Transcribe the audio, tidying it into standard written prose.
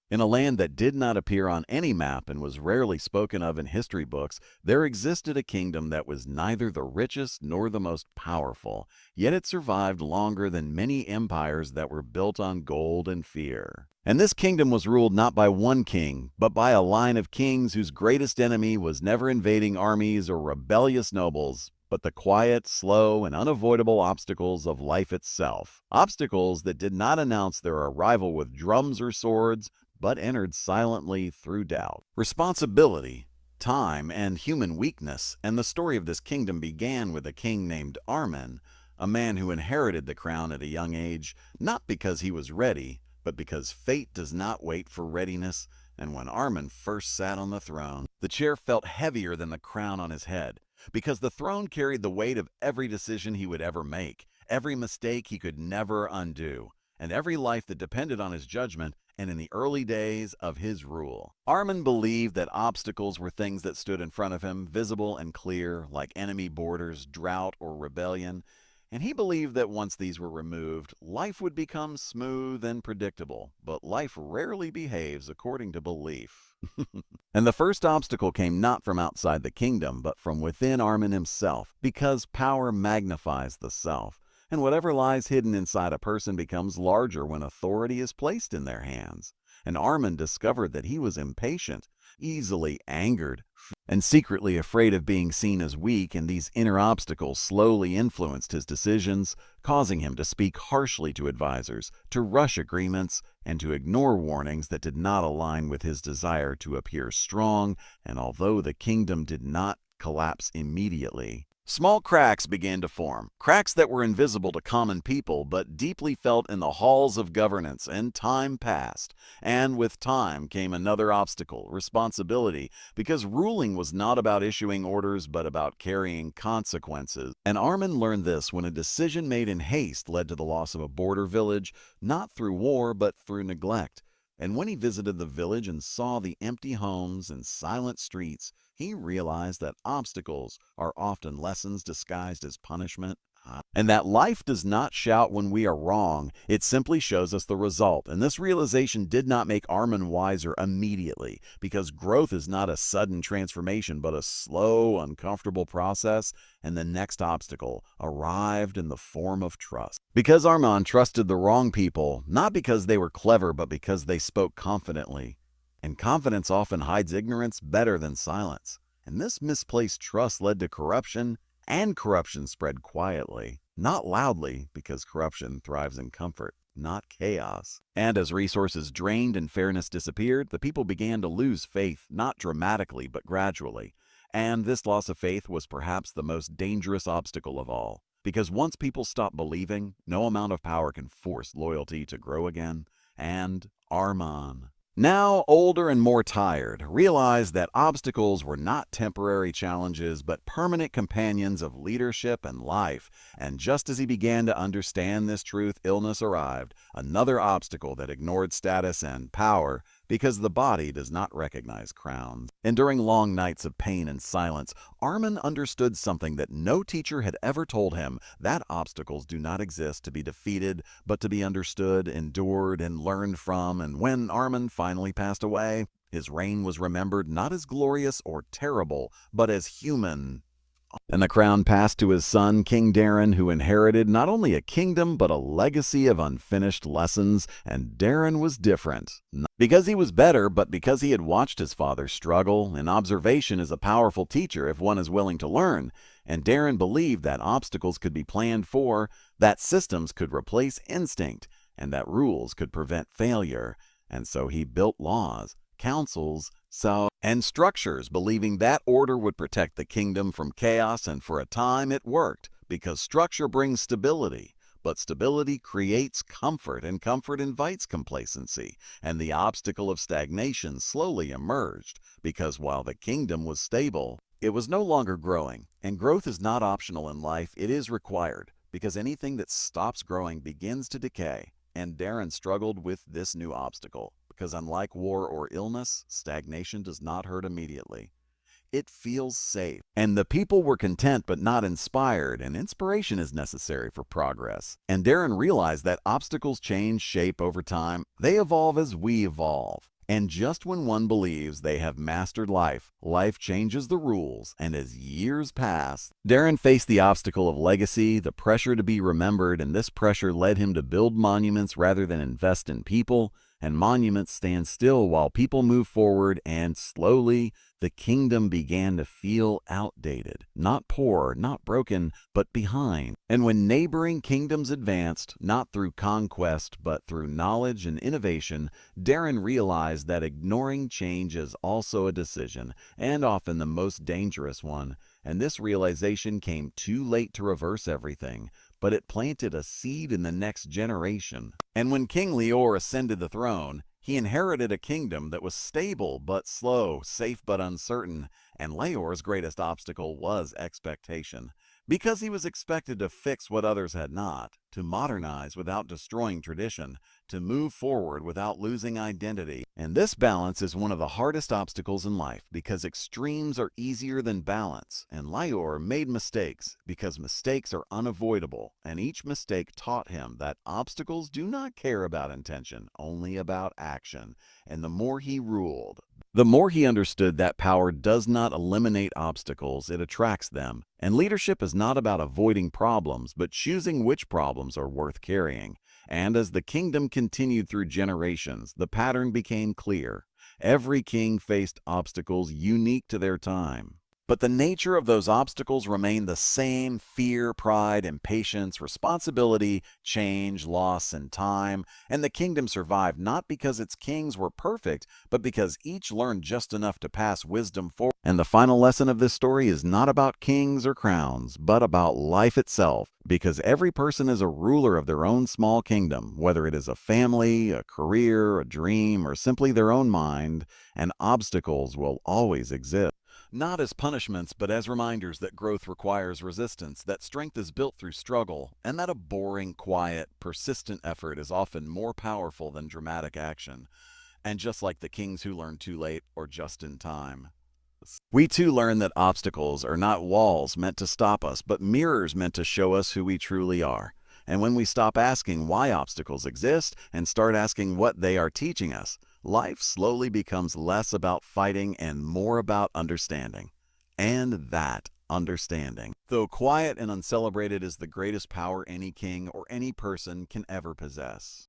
In a land that did not appear on any map and was rarely spoken of in history books, there existed a kingdom that was neither the richest nor the most powerful, yet it survived longer than many empires that were built on gold and fear. And this kingdom was ruled not by one king, but by a line of kings whose greatest enemy was never invading armies or rebellious nobles, but the quiet, slow, and unavoidable obstacles of life itself. Obstacles that did not announce their arrival with drums or swords, but entered silently through doubt, responsibility, time, and human weakness. And the story of this kingdom began with a king named Armin, a man who inherited the crown at a young age, not because he was ready, but because fate does not wait for readiness. And when Armin first sat on the throne, the chair felt heavier than the crown on his head, because the throne carried the weight of every decision he would ever make, every mistake he could never undo, and every life that depended on his judgment. And in the early days of his rule, Armin believed that obstacles were things that stood in front of him, visible and clear, like enemy borders, drought, or rebellion. And he believed that once these were removed, life would become smooth and predictable. But life rarely behaves according to belief. And the first obstacle came not from outside the kingdom, but from within Armin himself, because power magnifies the self. And whatever lies hidden inside a person becomes larger when authority is placed in their hands. And Armin discovered that he was impatient, easily angered, and secretly afraid of being seen as weak, and these inner obstacles slowly influenced his decisions, causing him to speak harshly to advisors, to rush agreements, and to ignore warnings that did not align with his desire to appear strong. And although the kingdom did not collapse immediately, small cracks began to form, cracks that were invisible to common people but deeply felt in the halls of governance, and time passed. And with time came another obstacle, responsibility, because ruling was not about issuing orders but about carrying consequences. And Armin learned this when a decision made in haste led to the loss of a border village, not through war but through neglect. And when he visited the village and saw the empty homes and silent streets, he realized that obstacles are often lessons disguised as punishment, and that life does not shout when we are wrong, it simply shows us the result. And this realization did not make Armin wiser immediately, because growth is not a sudden transformation, but a slow, uncomfortable process. And the next obstacle arrived in the form of trust. Because Armin trusted the wrong people, not because they were clever, but because they spoke confidently. And confidence often hides ignorance better than silence. And this misplaced trust led to corruption, and corruption spread quietly, not loudly, because corruption thrives in comfort, not chaos. And as resources drained and fairness disappeared, the people began to lose faith, not dramatically, but gradually. And this loss of faith was perhaps the most dangerous obstacle of all, because once people stop believing, no amount of power can force loyalty to grow again. And Armin, now older and more tired, realized that obstacles were not temporary challenges but permanent companions of leadership and life. And just as he began to understand this truth, illness arrived, another obstacle that ignored status and power, because the body does not recognize crowns. And during long nights of pain and silence, Armin understood something that no teacher had ever told him, that obstacles do not exist to be defeated, but to be understood, endured, and learned from. And when Armin finally passed away, his reign was remembered not as glorious or terrible, but as human. And the crown passed to his son, King Darren, who inherited not only a kingdom, but a legacy of unfinished lessons. And Darren was different. Not because he was better, but because he had watched his father struggle. And observation is a powerful teacher if one is willing to learn. And Darren believed that obstacles could be planned for, that systems could replace instinct, and that rules could prevent failure. And so he built laws, councils, and structures, believing that order would protect the kingdom from chaos. And for a time it worked, because structure brings stability. But stability creates comfort, and comfort invites complacency. And the obstacle of stagnation slowly emerged, because while the kingdom was stable, it was no longer growing. And growth is not optional in life, it is required, because anything that stops growing begins to decay. And Darren struggled with this new obstacle, because unlike war or illness, stagnation does not hurt immediately. It feels safe. And the people were content but not inspired, and inspiration is necessary for progress. And Darren realized that obstacles change shape over time. They evolve as we evolve. And just when one believes they have mastered life, life changes the rules, and as years pass, Darren faced the obstacle of legacy, the pressure to be remembered, and this pressure led him to build monuments rather than invest in people, and monuments stand still while people move forward, and slowly, the kingdom began to feel outdated, not poor, not broken, but behind. And when neighboring kingdoms advanced, not through conquest, but through knowledge and innovation, Darren realized that ignoring change is also a decision, and often the most dangerous one. And this realization came too late to reverse everything, but it planted a seed in the next generation. And when King Leor ascended the throne, he inherited a kingdom that was stable but slow, safe but uncertain, and Leor's greatest obstacle was expectation. Because he was expected to fix what others had not, to modernize without destroying tradition, to move forward without losing identity. And this balance is one of the hardest obstacles in life because extremes are easier than balance. And Leor made mistakes because mistakes are unavoidable, and each mistake taught him that obstacles do not care about intention, only about action. And the more he ruled, the more he understood that power does not eliminate obstacles, it attracts them. And leadership is not about avoiding problems, but choosing which problems are worth carrying. And as the kingdom continued through generations, the pattern became clear. Every king faced obstacles unique to their time. But the nature of those obstacles remained the same: fear, pride, impatience, responsibility, change, loss, and time. And the kingdom survived not because its kings were perfect, but because each learned just enough to pass wisdom forward. And the final lesson of this story is not about kings or crowns, but about life itself, because every person is a ruler of their own small kingdom, whether it is a family, a career, a dream, or simply their own mind, and obstacles will always exist. Not as punishments, but as reminders that growth requires resistance, that strength is built through struggle, and that a boring, quiet, persistent effort is often more powerful than dramatic action. And just like the kings who learned too late or just in time, we too learn that obstacles are not walls meant to stop us, but mirrors meant to show us who we truly are. And when we stop asking why obstacles exist and start asking what they are teaching us, life slowly becomes less about fighting and more about understanding. And that understanding, though quiet and uncelebrated, is the greatest power any king or any person can ever possess.